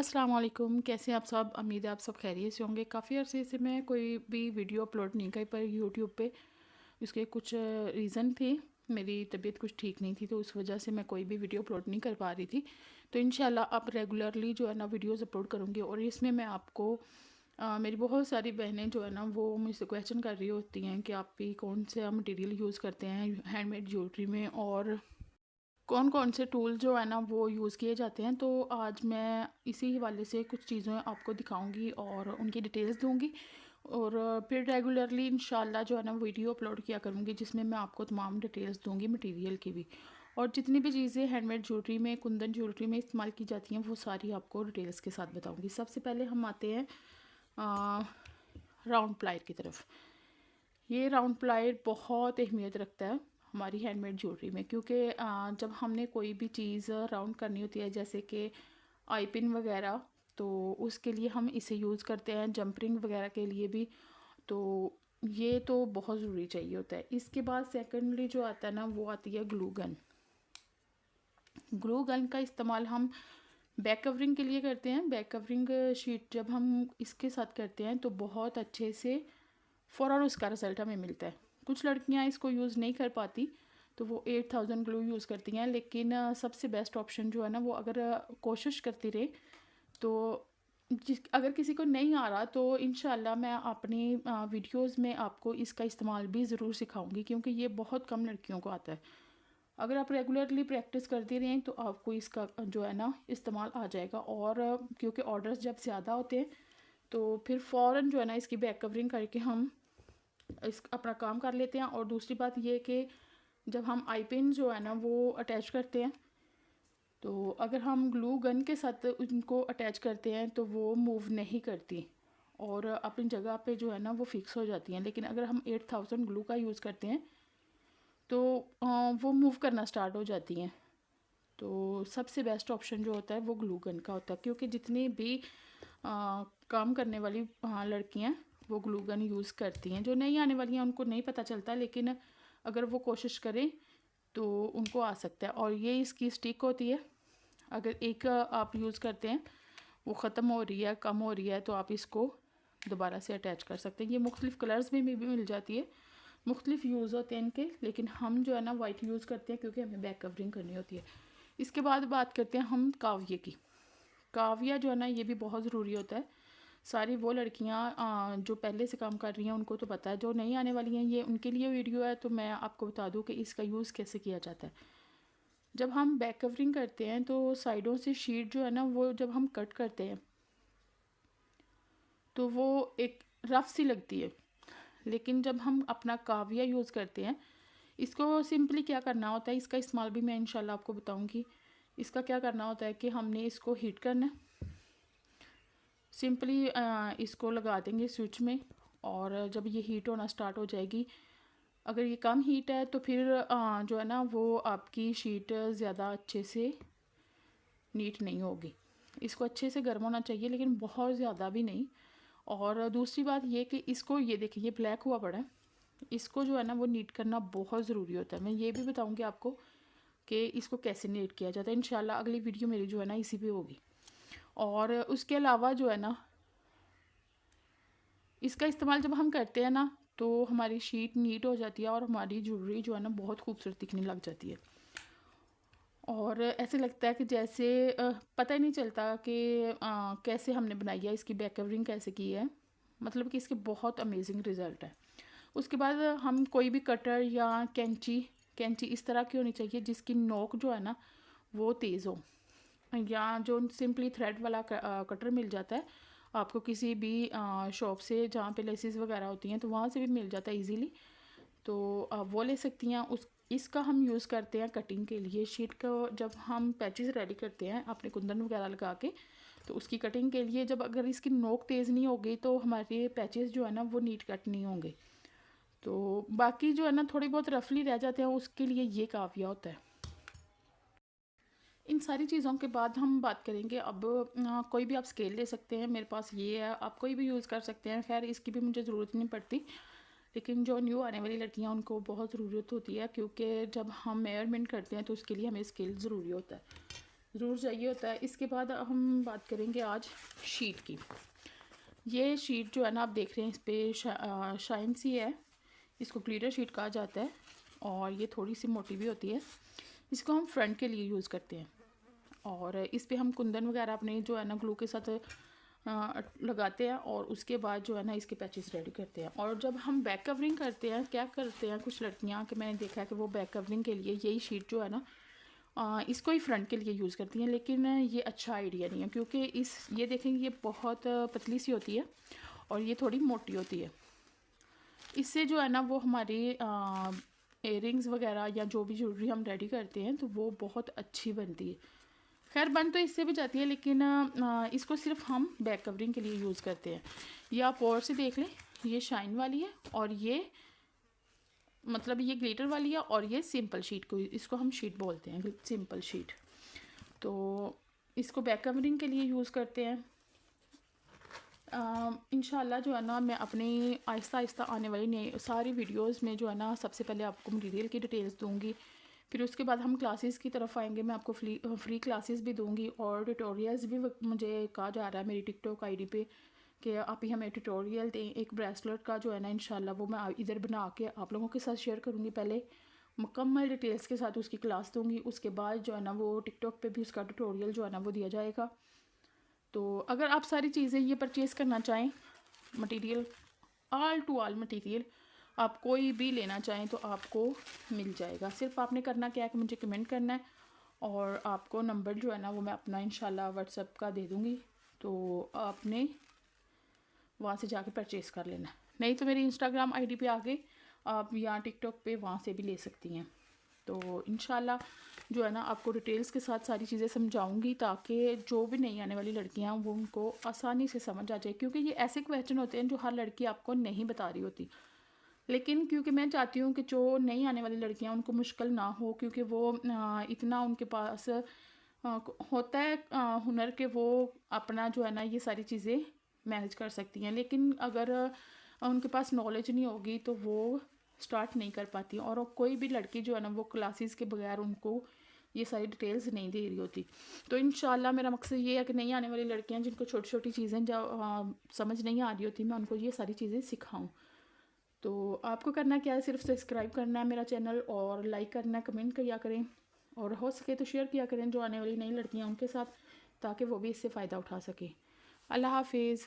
अस्सलाम वालेकुम, कैसे हैं आप सब? उम्मीद है आप सब खैरियत से होंगे। काफ़ी अरसे से मैं कोई भी वीडियो अपलोड नहीं कर पाई यूट्यूब पे। उसके कुछ रीज़न थे। मेरी तबीयत कुछ ठीक नहीं थी, तो उस वजह से मैं कोई भी वीडियो अपलोड नहीं कर पा रही थी। तो इंशाल्लाह अब रेगुलरली जो है ना वीडियोस अपलोड करूँगी। और इसमें मैं आपको मेरी बहुत सारी बहनें जो है ना वो मुझसे क्वेश्चन कर रही होती हैं कि आप भी कौन सा मटेरियल यूज़ करते हैं हैंडमेड ज्वेलरी में, और कौन कौन से टूल जो है ना वो यूज़ किए जाते हैं। तो आज मैं इसी हवाले से कुछ चीज़ें आपको दिखाऊंगी और उनकी डिटेल्स दूंगी। और फिर रेगुलरली इंशाल्लाह जो है ना वीडियो अपलोड किया करूँगी, जिसमें मैं आपको तमाम डिटेल्स दूंगी मटेरियल की भी। और जितनी भी चीज़ें हैंडमेड ज्वेलरी में, कुंदन ज्वेलरी में इस्तेमाल की जाती हैं, वो सारी आपको डिटेल्स के साथ बताऊँगी। सबसे पहले हम आते हैं राउंड प्लायर की तरफ। ये राउंड प्लायर बहुत अहमियत रखता है हमारी हैंडमेड ज्वेलरी में, क्योंकि जब हमने कोई भी चीज़ राउंड करनी होती है, जैसे कि आई पिन वगैरह, तो उसके लिए हम इसे यूज़ करते हैं। जंपरिंग वगैरह के लिए भी तो ये तो बहुत ज़रूरी चाहिए होता है। इसके बाद सेकेंडली जो आता है ना, वो आती है ग्लू गन। ग्लू गन का इस्तेमाल हम बैक कवरिंग के लिए करते हैं। बैक कवरिंग शीट जब हम इसके साथ करते हैं तो बहुत अच्छे से फ़ौरन उसका रिज़ल्ट हमें मिलता है। कुछ लड़कियां इसको यूज़ नहीं कर पाती, तो वो 8000 ग्लू यूज़ करती हैं। लेकिन सबसे बेस्ट ऑप्शन जो है ना, वो अगर कोशिश करती रहे तो अगर किसी को नहीं आ रहा तो इंशाल्लाह मैं अपनी वीडियोस में आपको इसका इस्तेमाल भी ज़रूर सिखाऊंगी, क्योंकि ये बहुत कम लड़कियों को आता है। अगर आप रेगुलरली प्रैक्टिस करती रहें तो आपको इसका जो है ना इस्तेमाल आ जाएगा। और क्योंकि ऑर्डर्स जब ज़्यादा होते हैं तो फिर फ़ौरन जो है ना इसकी बैक कवरिंग करके हम इस अपना काम कर लेते हैं। और दूसरी बात ये कि जब हम आई पिन जो है ना वो अटैच करते हैं, तो अगर हम ग्लू गन के साथ उनको अटैच करते हैं तो वो मूव नहीं करती और अपनी जगह पे जो है ना वो फिक्स हो जाती हैं। लेकिन अगर हम 8000 ग्लू का यूज़ करते हैं तो वो मूव करना स्टार्ट हो जाती हैं। तो सबसे बेस्ट ऑप्शन जो होता है वो ग्लू गन का होता है, क्योंकि जितनी भी काम करने वाली लड़कियां वो ग्लू गन यूज़ करती हैं। जो नहीं आने वाली हैं उनको नहीं पता चलता, लेकिन अगर वो कोशिश करें तो उनको आ सकता है। और ये इसकी स्टिक होती है। अगर एक आप यूज़ करते हैं, वो ख़त्म हो रही है, कम हो रही है, तो आप इसको दोबारा से अटैच कर सकते हैं। ये मुख्तलिफ़ कलर्स में भी मिल जाती है, मुख्तलिफ़ यूज़ होते हैं इनके। लेकिन हम जो है ना वाइट यूज़ करते हैं क्योंकि हमें बैक कवरिंग करनी होती है। इसके बाद बात करते हैं हम काविये की। काविया जो है ना ये भी बहुत ज़रूरी होता है। सारी वो लड़कियां जो पहले से काम कर रही हैं उनको तो पता है, जो नहीं आने वाली हैं ये उनके लिए वीडियो है। तो मैं आपको बता दूं कि इसका यूज़ कैसे किया जाता है। जब हम बैक कवरिंग करते हैं तो साइडों से शीट जो है ना वो जब हम कट करते हैं तो वो एक रफ सी लगती है। लेकिन जब हम अपना काविया यूज़ करते हैं, इसको सिंपली क्या करना होता है, इसका इस्तेमाल भी मैं इंशाल्लाह आपको बताऊंगी। इसका क्या करना होता है कि हमने इसको हीट करना है। सिंपली इसको लगा देंगे स्विच में, और जब ये हीट होना स्टार्ट हो जाएगी, अगर ये कम हीट है तो फिर जो है ना वो आपकी शीट ज़्यादा अच्छे से नीट नहीं होगी। इसको अच्छे से गर्म होना चाहिए, लेकिन बहुत ज़्यादा भी नहीं। और दूसरी बात ये कि इसको, ये देखिए ये ब्लैक हुआ पड़ा है, इसको जो है ना वो नीट करना बहुत ज़रूरी होता है। मैं ये भी बताऊँगी आपको कि इसको कैसे नीट किया जाता है। इंशाल्लाह अगली वीडियो मेरी जो है ना इसी पे होगी। और उसके अलावा जो है ना इसका इस्तेमाल जब हम करते हैं ना तो हमारी शीट नीट हो जाती है और हमारी ज्वेलरी जो है ना बहुत खूबसूरत दिखने लग जाती है। और ऐसे लगता है कि जैसे पता ही नहीं चलता कि कैसे हमने बनाई है, इसकी बैक कवरिंग कैसे की है। मतलब कि इसके बहुत अमेजिंग रिज़ल्ट है। उसके बाद हम कोई भी कटर या कैंची, कैंची इस तरह की होनी चाहिए जिसकी नोक जो है ना वो तेज़ हो, या जो सिंपली थ्रेड वाला कटर मिल जाता है आपको किसी भी शॉप से जहाँ पे लेसेस वगैरह होती हैं, तो वहाँ से भी मिल जाता है इजीली। तो आप वो ले सकती हैं। उस इसका हम यूज़ करते हैं कटिंग के लिए। शीट को जब हम पैचेस रेडी करते हैं अपने कुंदन वगैरह लगा के, तो उसकी कटिंग के लिए जब अगर इसकी नोक तेज़ नहीं होगी तो हमारे पैचेस जो है ना वो नीट कट नहीं होंगे। तो बाकी जो है ना थोड़ी बहुत रफली रह जाते हैं, उसके लिए ये काफ़िया होता है। इन सारी चीज़ों के बाद हम बात करेंगे अब कोई भी आप स्केल ले सकते हैं। मेरे पास ये है, आप कोई भी यूज़ कर सकते हैं। खैर इसकी भी मुझे ज़रूरत नहीं पड़ती, लेकिन जो न्यू आने वाली लड़कियां उनको बहुत ज़रूरत होती है, क्योंकि जब हम मेजरमेंट करते हैं तो उसके लिए हमें स्केल ज़रूरी होता है। ज़रूर चाहिए होता है। इसके बाद हम बात करेंगे आज शीट की। ये शीट जो है ना आप देख रहे हैं, इस पर शाइन सी है, इसको ग्लिटर शीट कहा जाता है और ये थोड़ी सी मोटी भी होती है। इसको हम फ्रंट के लिए यूज़ करते हैं और इस पे हम कुंदन वगैरह अपने जो है ना ग्लू के साथ लगाते हैं और उसके बाद जो है ना इसके पैचेस रेडी करते हैं। और जब हम बैक कवरिंग करते हैं, क्या करते हैं कुछ लड़कियां कि मैंने देखा है कि वो बैक कवरिंग के लिए यही शीट जो है ना इसको ही फ्रंट के लिए यूज़ करती हैं, लेकिन ये अच्छा आइडिया नहीं है क्योंकि ये देखेंगे ये बहुत पतली सी होती है और ये थोड़ी मोटी होती है। इससे जो है ना वो हमारी इयरिंग्स वगैरह या जो भी ज्वेलरी हम रेडी करते हैं तो वो बहुत अच्छी बनती है। खैर बन तो इससे भी जाती है, लेकिन इसको सिर्फ हम बैक कवरिंग के लिए यूज़ करते हैं। ये आप और से देख लें, ये शाइन वाली है और ये मतलब ये ग्लिटर वाली है और ये सिंपल शीट को, इसको हम शीट बोलते हैं, सिंपल शीट। तो इसको बैक कवरिंग के लिए यूज़ करते हैं। इंशाल्लाह जो है ना मैं अपनी आहिस्ता आहिस्ता आने वाली नई सारी वीडियोस में जो है ना सबसे पहले आपको मटेरियल की डिटेल्स दूंगी, फिर उसके बाद हम क्लासेस की तरफ आएंगे। मैं आपको फ्री क्लासेस भी दूंगी और ट्यूटोरियल्स भी मुझे कहा जा रहा है मेरी टिकटॉक आईडी पे कि आप ही हमें ट्यूटोरियल दें। एक ब्रेसलेट का जो है ना इंशाल्लाह वो मैं इधर बना के आप लोगों के साथ शेयर करूँगी। पहले मुकम्मल डिटेल्स के साथ उसकी क्लास दूँगी, उसके बाद जो है ना वो टिकटॉक पे भी उसका ट्यूटोरियल जो है ना वो दिया जाएगा। तो अगर आप सारी चीज़ें ये परचेज़ करना चाहें, material all to all material आप कोई भी लेना चाहें तो आपको मिल जाएगा। सिर्फ आपने करना क्या है कि मुझे कमेंट करना है और आपको नंबर जो है ना वो मैं अपना इंशाल्लाह व्हाट्सएप का दे दूँगी, तो आपने वहाँ से जाके परचेज़ कर लेना। नहीं तो मेरी इंस्टाग्राम आईडी पे आके आप या टिकटॉक पे वहाँ से भी ले सकती हैं। तो इंशाल्लाह जो है ना आपको डिटेल्स के साथ सारी चीज़ें समझाऊंगी ताकि जो भी नई आने वाली लड़कियां वो उनको आसानी से समझ आ जाए, क्योंकि ये ऐसे क्वेश्चन होते हैं जो हर लड़की आपको नहीं बता रही होती। लेकिन क्योंकि मैं चाहती हूँ कि जो नई आने वाली लड़कियां उनको मुश्किल ना हो, क्योंकि वो इतना उनके पास होता है हुनर के वो अपना जो है ना ये सारी चीज़ें मैनेज कर सकती हैं। लेकिन अगर उनके पास नॉलेज नहीं होगी तो वो स्टार्ट नहीं कर पाती और कोई भी लड़की जो है ना वो क्लासेस के बगैर उनको ये सारी डिटेल्स नहीं दे रही होती। तो इंशाल्लाह मेरा मकसद ये है कि नहीं आने वाली लड़कियां जिनको छोटी छोटी चीज़ें जो समझ नहीं आ रही होती मैं उनको ये सारी चीज़ें सिखाऊं। तो आपको करना क्या है, सिर्फ सब्सक्राइब करना है मेरा चैनल और लाइक करना है, कमेंट किया करें और हो सके तो शेयर किया करें जो आने वाली नई लड़कियां उनके साथ, ताकि वो भी इससे फ़ायदा उठा सके। अल्लाह हाफिज़।